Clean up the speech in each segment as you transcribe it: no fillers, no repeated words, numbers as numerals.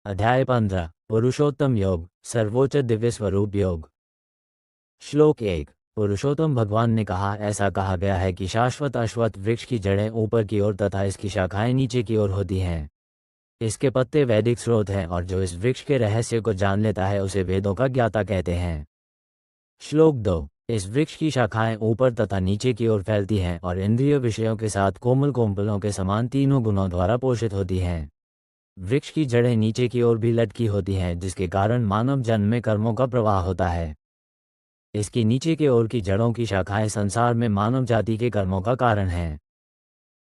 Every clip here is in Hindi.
अध्याय 15 पुरुषोत्तम योग सर्वोच्च दिव्य स्वरूप योग। श्लोक 1। पुरुषोत्तम भगवान ने कहा, ऐसा कहा गया है कि शाश्वत अश्वत्थ वृक्ष की जड़ें ऊपर की ओर तथा इसकी शाखाएं नीचे की ओर होती हैं। इसके पत्ते वैदिक स्रोत हैं और जो इस वृक्ष के रहस्य को जान लेता है उसे वेदों का ज्ञाता कहते हैं। श्लोक 2। इस वृक्ष की शाखाएं ऊपर तथा नीचे की ओर फैलती हैं और इंद्रिय विषयों के साथ कोमल कोमलों के समान तीनों गुणों द्वारा पोषित होती हैं। वृक्ष की जड़ें नीचे की ओर भी लटकी होती हैं, जिसके कारण मानव जन्म में कर्मों का प्रवाह होता है। इसकी नीचे की ओर की जड़ों की शाखाएं संसार में मानव जाति के कर्मों का कारण हैं।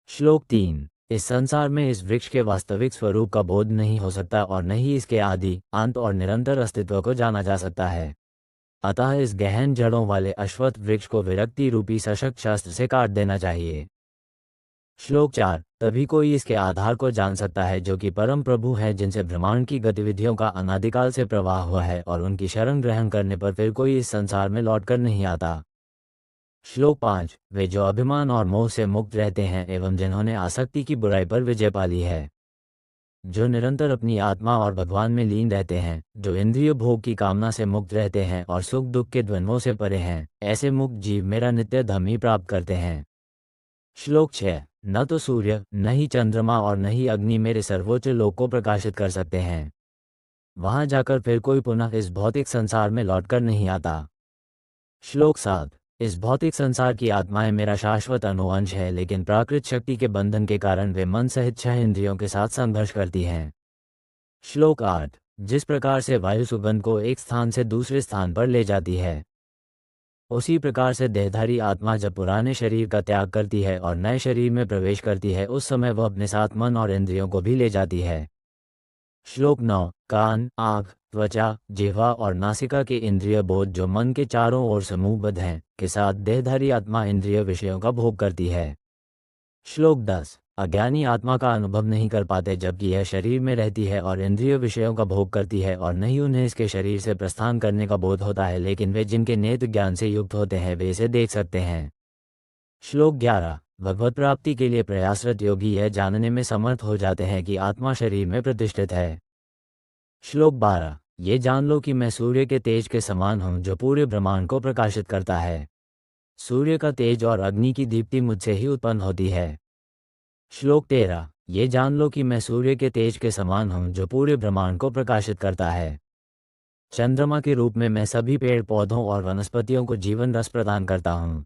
श्लोक 3। इस संसार में इस वृक्ष के वास्तविक स्वरूप का बोध नहीं हो सकता और न ही इसके आदि अंत और निरंतर अस्तित्व को जाना जा सकता है। अतः इस गहन जड़ों वाले अश्वत्थ वृक्ष को विरक्ति रूपी सशक्त शस्त्र से काट देना चाहिए। श्लोक 4। तभी कोई इसके आधार को जान सकता है जो कि परम प्रभु है, जिनसे ब्रह्मांड की गतिविधियों का अनादिकाल से प्रवाह हुआ है और उनकी शरण ग्रहण करने पर फिर कोई इस संसार में लौटकर नहीं आता। श्लोक 5। वे जो अभिमान और मोह से मुक्त रहते हैं एवं जिन्होंने आसक्ति की बुराई पर विजय पाली है, जो निरंतर अपनी आत्मा और भगवान में लीन रहते हैं, जो इंद्रिय भोग की कामना से मुक्त रहते हैं और सुख दुख के द्वंद्वों से परे हैं, ऐसे मुक्त जीव मेरा नित्य धर्म ही प्राप्त करते हैं। श्लोक 6। न तो सूर्य, न ही चंद्रमा और न ही अग्नि मेरे सर्वोच्च लोक को प्रकाशित कर सकते हैं। वहां जाकर फिर कोई पुनः इस भौतिक संसार में लौटकर नहीं आता। श्लोक 7। इस भौतिक संसार की आत्माएं मेरा शाश्वत अनुवंश है, लेकिन प्राकृत शक्ति के बंधन के कारण वे मन सहित 6 इंद्रियों के साथ संघर्ष करती हैं। श्लोक 8। जिस प्रकार से वायु सुगंध को एक स्थान से दूसरे स्थान पर ले जाती है, उसी प्रकार से देहधारी आत्मा जब पुराने शरीर का त्याग करती है और नए शरीर में प्रवेश करती है, उस समय वह अपने साथ मन और इंद्रियों को भी ले जाती है। श्लोक 9। कान, आँख, त्वचा, जिह्वा और नासिका के इंद्रिय बोध जो मन के चारों ओर समूहबद्ध हैं, के साथ देहधारी आत्मा इंद्रिय विषयों का भोग करती है। श्लोक 10। अज्ञानी आत्मा का अनुभव नहीं कर पाते, जबकि यह शरीर में रहती है और इंद्रिय विषयों का भोग करती है और नहीं उन्हें इसके शरीर से प्रस्थान करने का बोध होता है, लेकिन वे जिनके नेत्र ज्ञान से युक्त होते हैं वे इसे देख सकते हैं। श्लोक 11। भगवत प्राप्ति के लिए प्रयासरत योगी यह जानने में समर्थ हो जाते हैं कि आत्मा शरीर में प्रतिष्ठित है। श्लोक 12। ये जान लो कि मैं सूर्य के तेज के समान हूँ जो पूरे ब्रह्मांड को प्रकाशित करता है। सूर्य का तेज और अग्नि की दीप्ति मुझसे ही उत्पन्न होती है। श्लोक 13। ये जान लो कि मैं सूर्य के तेज के समान हूँ जो पूरे ब्रह्मांड को प्रकाशित करता है। चंद्रमा के रूप में मैं सभी पेड़ पौधों और वनस्पतियों को जीवन रस प्रदान करता हूँ।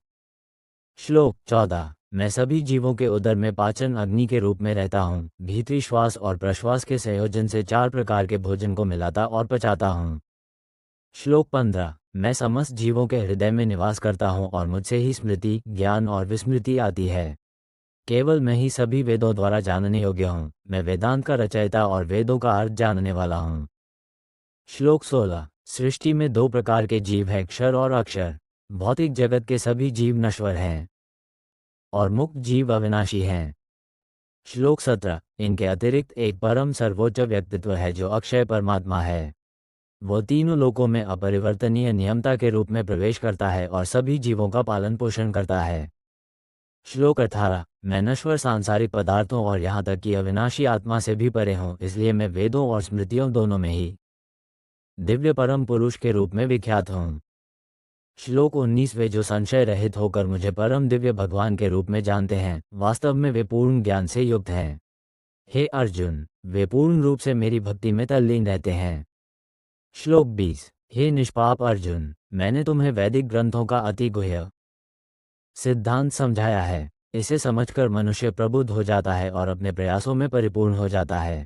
श्लोक 14। मैं सभी जीवों के उदर में पाचन अग्नि के रूप में रहता हूँ। भीतरी श्वास और प्रश्वास के संयोजन से 4 प्रकार के भोजन को मिलाता और पचाता हूँ। श्लोक 15। मैं समस्त जीवों के हृदय में निवास करता हूँ और मुझसे ही स्मृति, ज्ञान और विस्मृति आती है। केवल मैं ही सभी वेदों द्वारा जानने योग्य हूँ। मैं वेदांत का रचयिता और वेदों का अर्थ जानने वाला हूँ। श्लोक 16। सृष्टि में 2 प्रकार के जीव हैं, क्षर और अक्षर। भौतिक जगत के सभी जीव नश्वर हैं और मुक्त जीव अविनाशी हैं। श्लोक 17। इनके अतिरिक्त एक परम सर्वोच्च व्यक्तित्व है जो अक्षय परमात्मा है। वो तीनों लोकों में अपरिवर्तनीय नियमता के रूप में प्रवेश करता है और सभी जीवों का पालन पोषण करता है। श्लोक 18। मैं नश्वर सांसारिक पदार्थों और यहाँ तक कि अविनाशी आत्मा से भी परे हूँ, इसलिए मैं वेदों और स्मृतियों दोनों में ही दिव्य परम पुरुष के रूप में विख्यात हूँ। श्लोक 19। वे जो संशय रहित होकर मुझे परम दिव्य भगवान के रूप में जानते हैं, वास्तव में वे पूर्ण ज्ञान से युक्त हैं। हे अर्जुन, वे पूर्ण रूप से मेरी भक्ति में तल्लीन रहते हैं। श्लोक 20। हे निष्पाप अर्जुन, मैंने तुम्हें वैदिक ग्रंथों का अति गुह्य सिद्धांत समझाया है। इसे समझकर मनुष्य प्रबुद्ध हो जाता है और अपने प्रयासों में परिपूर्ण हो जाता है।